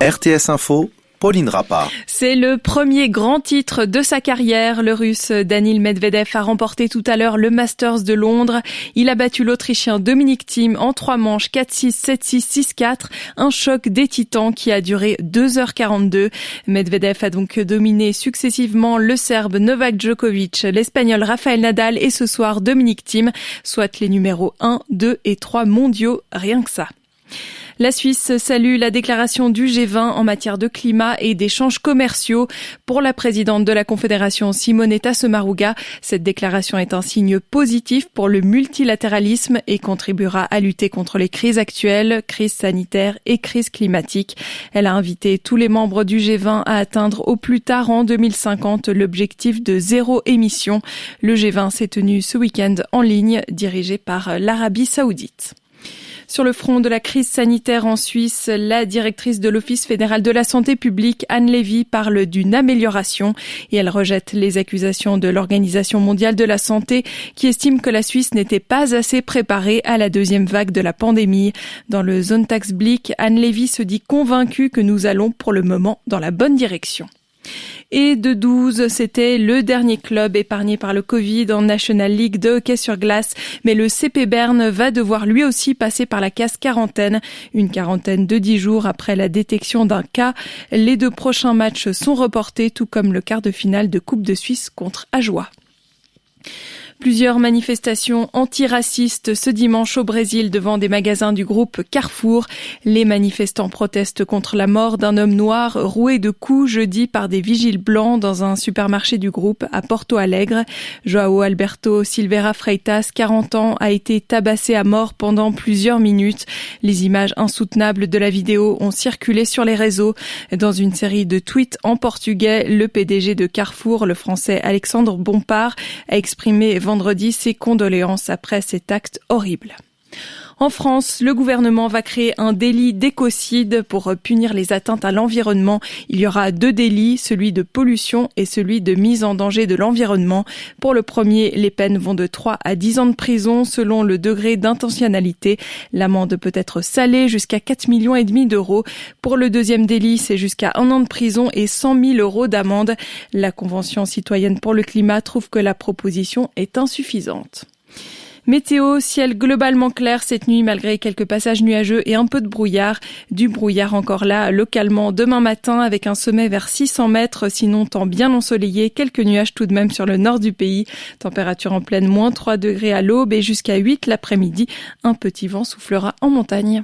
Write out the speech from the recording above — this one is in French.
RTS Info, Pauline Rappa. C'est le premier grand titre de sa carrière. Le Russe Daniil Medvedev a remporté tout à l'heure le Masters de Londres. Il a battu l'Autrichien Dominic Thiem en 3 manches, 4-6, 7-6, 6-4. Un choc des titans qui a duré 2h42. Medvedev a donc dominé successivement le Serbe Novak Djokovic, l'Espagnol Rafael Nadal et ce soir Dominic Thiem, soit les numéros 1, 2 et 3 mondiaux, rien que ça. La Suisse salue la déclaration du G20 en matière de climat et d'échanges commerciaux. Pour la présidente de la Confédération, Simonetta Sommaruga, cette déclaration est un signe positif pour le multilatéralisme et contribuera à lutter contre les crises actuelles, crise sanitaire et crise climatique. Elle a invité tous les membres du G20 à atteindre au plus tard en 2050 l'objectif de zéro émission. Le G20 s'est tenu ce week-end en ligne, dirigé par l'Arabie Saoudite. Sur le front de la crise sanitaire en Suisse, la directrice de l'Office fédéral de la santé publique, Anne Lévy, parle d'une amélioration et elle rejette les accusations de l'Organisation mondiale de la santé qui estime que la Suisse n'était pas assez préparée à la deuxième vague de la pandémie. Dans le Sonntagsblick, Anne Lévy se dit convaincue que nous allons pour le moment dans la bonne direction. Et de 12, c'était le dernier club épargné par le Covid en National League de hockey sur glace. Mais le CP Berne va devoir lui aussi passer par la case quarantaine. Une quarantaine de 10 jours après la détection d'un cas. Les 2 prochains matchs sont reportés, tout comme le quart de finale de Coupe de Suisse contre Ajoie. Plusieurs manifestations antiracistes ce dimanche au Brésil devant des magasins du groupe Carrefour. Les manifestants protestent contre la mort d'un homme noir roué de coups jeudi par des vigiles blancs dans un supermarché du groupe à Porto Alegre. João Alberto Silveira Freitas, 40 ans, a été tabassé à mort pendant plusieurs minutes. Les images insoutenables de la vidéo ont circulé sur les réseaux. Dans une série de tweets en portugais, le PDG de Carrefour, le français Alexandre Bompard, a exprimé vendredi ses condoléances après cet acte horrible. En France, le gouvernement va créer un délit d'écocide pour punir les atteintes à l'environnement. Il y aura 2 délits, celui de pollution et celui de mise en danger de l'environnement. Pour le premier, les peines vont de 3 à 10 ans de prison selon le degré d'intentionnalité. L'amende peut être salée jusqu'à 4,5 millions d'euros. Pour le deuxième délit, c'est jusqu'à 1 an de prison et 100 000 euros d'amende. La Convention citoyenne pour le climat trouve que la proposition est insuffisante. Météo, ciel globalement clair cette nuit malgré quelques passages nuageux et un peu de brouillard. Du brouillard encore là localement demain matin avec un sommet vers 600 mètres, sinon temps bien ensoleillé, quelques nuages tout de même sur le nord du pays. Température en pleine, -3 degrés à l'aube et jusqu'à 8 l'après-midi. Un petit vent soufflera en montagne.